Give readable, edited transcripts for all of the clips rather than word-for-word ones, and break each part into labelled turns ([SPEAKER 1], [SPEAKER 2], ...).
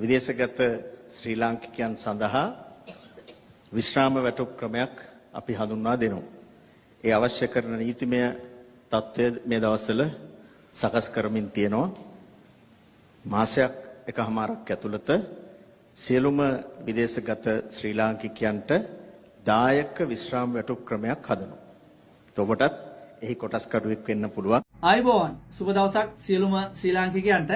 [SPEAKER 1] විදේශගත ශ්‍රී ලාංකිකයන් සඳහා විශ්‍රාම වැටුප් ක්‍රමයක් අපි හඳුන්වා දෙනවා. ඒ අවශ්‍ය කරන නීතිමය තත්ත්වය මේ දවස්වල සකස් කරමින් තියෙනවා. මාසයක් එකමාරක් ඇතුළත සියලුම විදේශගත ශ්‍රී ලාංකිකයන්ට දායක විශ්‍රාම වැටුප් ක්‍රමයක් හදනවා. ඔබටත් එහි කොටස්කරුවෙක් වෙන්න පුළුවන්.
[SPEAKER 2] ආයුබෝවන් සුබ දවසක් සියලුම ශ්‍රී ලාංකිකයන්ට.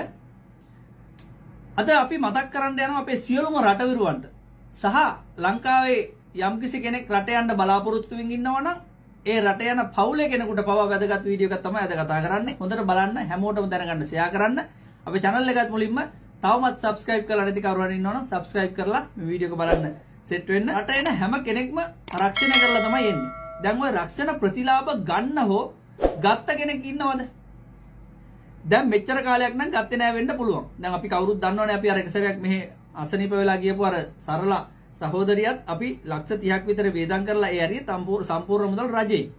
[SPEAKER 2] අද අපි මතක් කරන්න යනවා අපේ සියලුම රටවිරුවන්ට සහ ලංකාවේ යම්කිසි කෙනෙක් රට යන්න බලාපොරොත්තු වෙමින් ඉන්නවනම් ඒ රට යන පවුලේ කෙනෙකුට පවා වැදගත් වීඩියෝ එකක් තමයි අද කතා කරන්නේ. හොඳට බලන්න, හැමෝටම දැනගන්න ෂෙයා කරන්න. අපේ channel එකත් මුලින්ම තවමත් subscribe කරලා නැති කවුරුහරි ඉන්නවනම් subscribe කරලා මේ වීඩියෝ එක බලන්න සෙට් වෙන්න. රට එන හැම කෙනෙක්ම ආරක්ෂණය කරලා තමයි එන්නේ. දැන් ওই රක්ෂණ ප්‍රතිලාභ ගන්න හෝ ගත්ත කෙනෙක් ඉන්නවද? දැන් මෙච්චර කාලයක් නම් ගත්තේ නෑ වෙන්න පුළුවන්. දැන් අපි කවුරුත් දන්නවනේ අපි අර එක සැරයක් මෙහි අසනීප වෙලා ගියපු අර සරලා සහෝදරියත් අපි ලක්ෂ 30ක් විතර වේදම් කරලා ඒ ඇරිය සම්පූර්ණ මුදල් රජේ.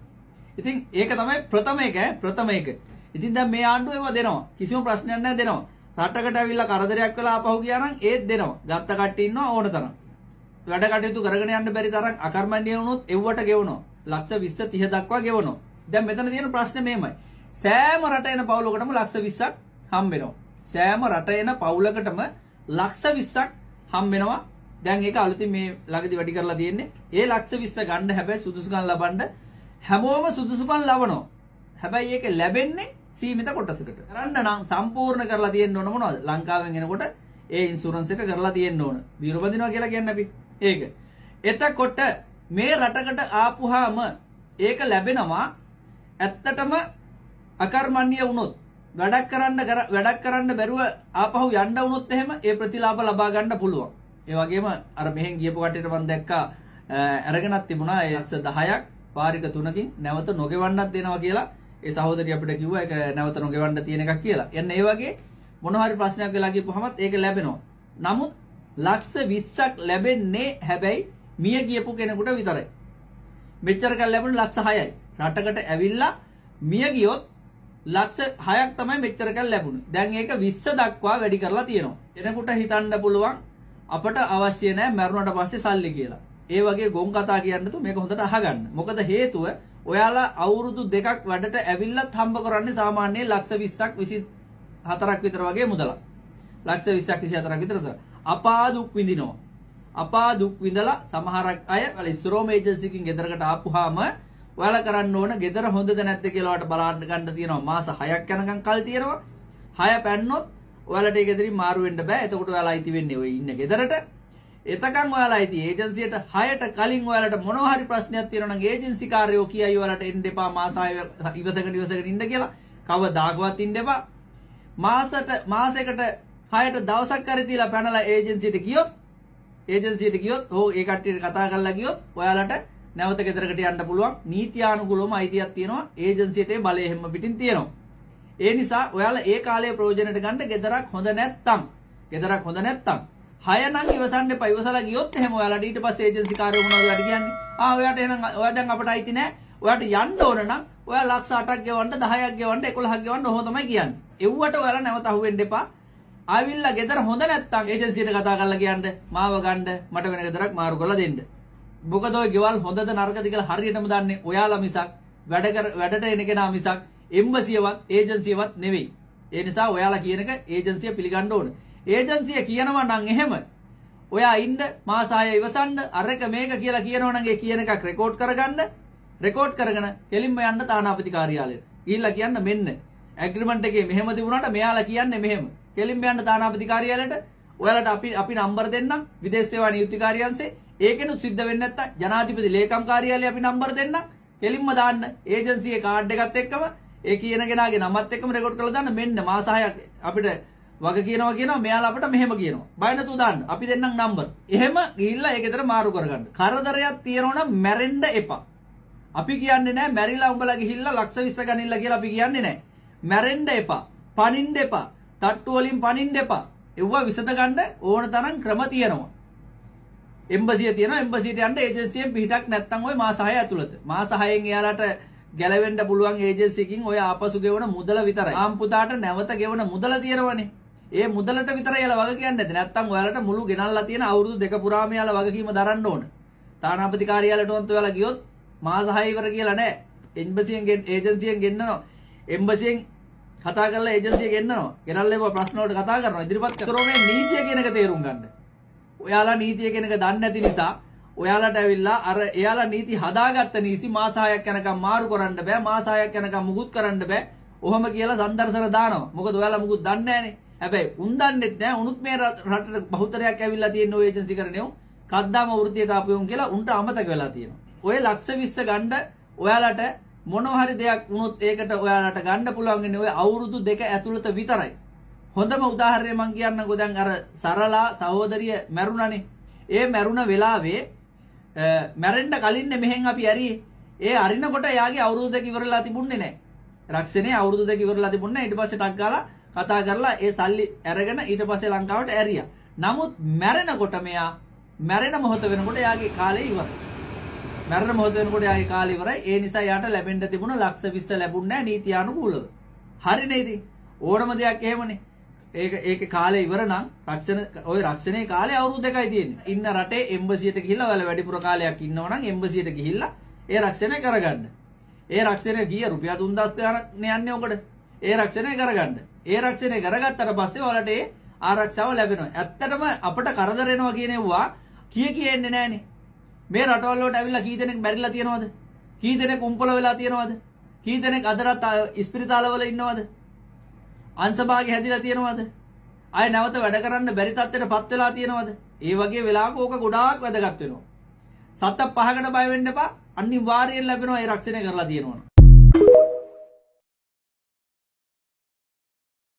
[SPEAKER 2] ඉතින් ඒක තමයි ප්‍රථම එක. ඉතින් දැන් මේ ආණ්ඩුව ඒවා දෙනවා. කිසිම ප්‍රශ්නයක් නැහැ දෙනවා. රටකට ඇවිල්ලා කරදරයක් වෙලා ආපහු ගියා නම් ඒත් දෙනවා. ගත්ත කට්ටිය ඉන්නවා ඕන තරම්. වැඩ කටයුතු කරගෙන යන්න බැරි තරම් අකර්මණ්‍ය වුණොත් එව්වට ගෙවනවා. ලක්ෂ 20 30 දක්වා ගෙවනවා. දැන් මෙතන තියෙන ප්‍රශ්නේ මේමයි. සෑම රට එන පවුලකටම ලක්ෂ 20ක් හම්බ වෙනවා. සෑම රට එන පවුලකටම ලක්ෂ 20ක් හම්බ වෙනවා. දැන් ඒක අලුතින් මේ ළඟදී වැඩි කරලා තියෙන්නේ. ඒ ලක්ෂ 20 ගන්න හැබැයි සුදුසුකම් ලබන්න හැමෝම සුදුසුකම් ලබනවා. හැබැයි ඒක ලැබෙන්නේ සීමිත කොටසකට. කරන්න නම් සම්පූර්ණ කරලා තියෙන්න ඕන මොනවද? ලංකාවෙන් එනකොට ඒ ඉන්ෂුරන්ස් එක කරලා තියෙන්න ඕන. බීරෝ බඳිනවා කියලා කියන්නේ අපි. ඒක. එතකොට මේ රටකට ආපුහාම ඒක ලැබෙනවා. ඇත්තටම අකර්මණ්‍ය වුණොත් වැඩක් කරන්න බැරුව ආපහු යන්න වුණොත් එහෙම ඒ ප්‍රතිලාභ ලබා ගන්න පුළුවන්. ඒ වගේම අර මෙහෙන් ගියපු කට්ටියට මම දැක්කා අරගෙනත් තිබුණා ඒ 10ක් වාරික 3කින් නැවත නොගෙවන්නත් දෙනවා කියලා. ඒ සහෝදරිය අපිට කිව්වා ඒක නැවත නොගෙවන්න තියෙන එකක් කියලා. එන්න ඒ වගේ මොන හරි ප්‍රශ්නයක් වෙලා ගියපුවමත් ඒක ලැබෙනවා. නමුත් ලක්ෂ 20ක් ලැබෙන්නේ හැබැයි මිය ගියපු කෙනෙකුට විතරයි. මෙච්චර කල් ලැබුණේ ලක්ෂ 6යි. රටකට ඇවිල්ලා මිය ගියොත් ලක්ෂ 6ක් තමයි මෙච්චර කල් ලැබුණේ. දැන් ඒක 20 දක්වා වැඩි කරලා තියෙනවා. එනකොට හිතන්න පුළුවන් අපට අවශ්‍ය නැහැ මරුණට පස්සේ සල්ලි කියලා. ඒ වගේ ගොන් කතා කියන්න තු මේක හොඳට අහගන්න. මොකද හේතුව ඔයාලා අවුරුදු 2ක් වැඩට ඇවිල්ලත් හම්බ කරන්නේ සාමාන්‍ය ලක්ෂ 20ක් 24ක් විතර වගේ මුදලක්. ලක්ෂ 20ක් 24ක් විතර. අපා දුක් විඳිනවා. අපා දුක් විඳලා සමහරක් අය ඉස්රෝම ඒජන්සි එකකින් ගෙදරකට ආපුවාම ඔයාලා කරන්න ඕන ගෙදර හොඳද නැද්ද කියලා ඔයාලට බලන්න ගන්න තියෙනවා. මාස 6ක් යනකම් කල් තියෙනවා. 6 පැන්නොත් ඔයාලට ඒ ගෙදරින් මාරු වෙන්න බෑ. එතකොට ඔයාලා අයිති වෙන්නේ ඔය ඉන්න ගෙදරට. එතකන් ඔයාලා අයිති ඒජන්සියට 6ට කලින් ඔයාලට මොනවා හරි ප්‍රශ්නයක් තියෙනවා නම් ඒජන්සි කාර්යෝ කියයි ඔයාලට එන්න එපා මාස 6 ඉවසගෙන ඉන්න කියලා. කවදාකවත් ඉන්න එපා. මාසයකට 6ට දවසක් හරි තියලා පැනලා ඒජන්සියට ගියොත් ඕ ඒ කට්ටියට කතා කරලා ගියොත් ඔයාලට නැවත ගෙදරකට යන්න පුළුවන්. නීත්‍යානුකූලවම අයිතියක් තියෙනවා. ඒජන්සියට බලය හැම පිටින් තියෙනවා. ඒ නිසා ඔයාලා ඒ කාලයේ ප්‍රයෝජනට ගන්න ගෙදරක් හොඳ නැත්තම් 6 නම් ඉවසන්න එපා. ඉවසලා ගියොත් එහෙම ඔයාලට ඊට පස්සේ ඒජන්සි කාර්යෝ මොනවද වැඩ කියන්නේ? ඔයාට එහෙනම් ඔයා දැන් අපට අයිති නැහැ. ඔයාට යන්න ඕන නම් ඔයා ලක්ෂ 8ක් ගෙවන්න 10ක් ගෙවන්න 11ක් ගෙවන්න ඔහොම තමයි කියන්නේ. එව්වට ඔයාලා නැවත අහුවෙන්න එපා. ආවිල්ලා ගෙදර හොඳ නැත්තම් ඒජන්සියට කතා කරලා කියන්න මාව ගන්න මට වෙන ගෙදරක් මාරු කරලා දෙන්න. මොකද ඔය ගෙවල් හොඳද නරකද කියලා හරියටම දන්නේ ඔයාලා මිසක් වැඩට එන කෙනා මිසක් එම්බසියවත් ඒජන්සියවත් නෙවෙයි. ඒ නිසා ඔයාලා කියන එක ඒජන්සිය පිළිගන්න ඕන. ඒජන්සිය කියනවා නම් එහෙම ඔයා ඉන්න මාස 6 ඉවසන්න අරක මේක කියලා කියනවා නම් ඒ කියන එකක් රෙකෝඩ් කරගෙන කෙලින්ම යන්න තානාපති කාර්යාලයට. ගිහිල්ලා කියන්න මෙන්න ඇග්‍රීමන්ට් එකේ මෙහෙම තිබුණාට මෙයාලා කියන්නේ මෙහෙම. කෙලින්ම යන්න තානාපති කාර්යාලයට. ඔයාලට අපි නම්බර දෙන්නම් විදේශ සේවා නියුක්ති කාර්යාංශේ. ඒකෙනුත් සිද්ධ වෙන්නේ නැත්තම් ජනාධිපති ලේකම් කාර්යාලයේ අපි නම්බර දෙන්නම්. කෙලින්ම දාන්න ඒජන්සියේ කාඩ් එකත් එක්කම ඒ කියන කෙනාගේ නමත් එක්කම රෙකෝඩ් කරලා දාන්න මෙන්න මාස 6ක් අපිට වග කියනවා මෙයාලා අපිට මෙහෙම කියනවා. බය නැතුව දාන්න. අපි දෙන්නම් නම්බර. එහෙම ගිහිල්ලා ඒක ඇතර මාරු කරගන්න. කරදරයක් තියෙනවා නම් මැරෙන්න එපා. අපි කියන්නේ නැහැ මැරිලා උඹලා ගිහිල්ලා ලක්ෂ 20 ගනින්න කියලා අපි කියන්නේ නැහැ. මැරෙන්න එපා. පනින්න එපා. තට්ටු වලින් පනින්න එපා. ඒවා විසඳ ගන්න ඕන තරම් ක්‍රම තියෙනවා. එම්බසිය තියෙනවා. එම්බසියට යන්න ඒජන්සියෙන් පිටක් නැත්තම් ওই මාස 6 ඇතුළත. මාස 6න් එයාලට ගැලවෙන්න පුළුවන් ඒජන්සි එකකින් ඔය ආපසු ගෙවන මුදල විතරයි. ආම් පුතාට නැවත ගෙවන මුදල තියෙනවනේ. ඒ මුදලට විතරයි යාලා වග කියන්නේ නැද්ද? නැත්තම් ඔයාලට මුළු ගෙනල්ලා තියෙන අවුරුදු දෙක පුරාම යාලා වගකීම දරන්න ඕන. තානාපති කාර්යාලයට උන්ට ඔයාලා ගියොත් මාස 6 ඉවර කියලා නෑ. එම්බසියෙන් ඒජන්සියෙන් ගෙන්නනවා. එම්බසියෙන් කතා කරලා ඒජන්සිය ගෙන්නනවා. ගෙනල්ලා ප්‍රශ්න වලට කතා කරනවා. ඉදිරිපත් කරනවා මේ නීතිය කියන එක තේරුම් ගන්න. ඔයාලා නීතිය කියන එක දන්නේ නැති නිසා ඔයාලට ඇවිල්ලා අර එයාලා නීති හදාගත්ත නීති මාස 6ක් යනකම් මාරු කරන්න බෑ. මාස 6ක් යනකම් මුකුත් කරන්න බෑ. ඔහොම කියලා සම්දර්ශන දානවා. මොකද ඔයාලා මුකුත් දන්නේ නැහනේ. හැබැයි උන් දන්නෙත් නැහැ. උනුත් මේ රටට බහුතරයක් ඇවිල්ලා තියෙන ඔය ඒජන්සි කරණේව කද්දාම වෘත්තියට ආපුවුන් කියලා උන්ට අමතක වෙලා තියෙනවා. ඔය ලක්ෂ 20 ගන්න ඔයාලට මොනවා හරි දෙයක් වුණොත් ඒකට ඔයාලට ගන්න පුළුවන් ඉන්නේ ඔය අවුරුදු දෙක ඇතුළත විතරයි. හොඳම උදාහරණය මම කියන්නකෝ. දැන් අර සරලා සහෝදරිය මැරුණනේ. ඒ මැරුණ වෙලාවේ මැරෙන්න කලින් මෙහෙන් අපි ඇරියේ. ඒ අරිනකොට එයාගේ අවුරුදු දෙක ඉවරලා තිබුණේ නැහැ. රක්ෂණේ අවුරුදු දෙක ඉවරලා තිබුණේ නැහැ. ඊට පස්සේ ටක් ගාලා කතා කරලා ඒ සල්ලි අරගෙන ඊට පස්සේ ලංකාවට ඇරියා. නමුත් මැරෙනකොට මෙයා මැරෙන මොහොත වෙනකොට එයාගේ කාලය ඉවරයි. මැරෙන මොහොත වෙනකොට එයාගේ කාලය ඉවරයි. ඒ නිසා යාට ලැබෙන්න තිබුණ ලක්ෂ 20 ලැබුණේ නැහැ නීතියානුකූලව. හරිනේ ඉතින්. ඕනම දෙයක් එහෙමනේ. ඒක කාලේ ඉවර නම් රක්ෂණයේ කාලේ අවුරුදු දෙකයි තියෙන්නේ. ඉන්න රටේ එම්බසියට ගිහිල්ලා ඔයාලා වැඩිපුර කාලයක් ඉන්නවා නම් එම්බසියට ගිහිල්ලා ඒ රක්ෂණය කරගන්න. ඒ රක්ෂණය ගිය රුපියල් 3000 ගණන් යන්නේ ඔකට. ඒ රක්ෂණය කරගන්න. ඒ රක්ෂණය කරගත්තට පස්සේ ඔයාලට ඒ ආරක්ෂාව ලැබෙනවා. ඇත්තටම අපිට කරදර එනවා කියනවා කියෙන්නේ නැහනේ. මේ රටවල් වලට ඇවිල්ලා කී දෙනෙක් මැරිලා තියෙනවද? කී දෙනෙක් උම්පල වෙලා තියෙනවද? කී දෙනෙක් අදරත් ඉස්පිරිතාලවල ඉන්නවද? අංශභාගය හැදිලා තියෙනවද? ආය නැවත වැඩ කරන්න බැරි තත්ත්වයටපත් වෙලා තියෙනවද? ඒ වගේ වෙලාවක ඕක ගොඩාක් වැදගත් වෙනවා. සත පහකට බය වෙන්න එපා. අනිවාර්යයෙන් ලැබෙනවා ඒ රක්ෂණය කරලා තියෙනවා.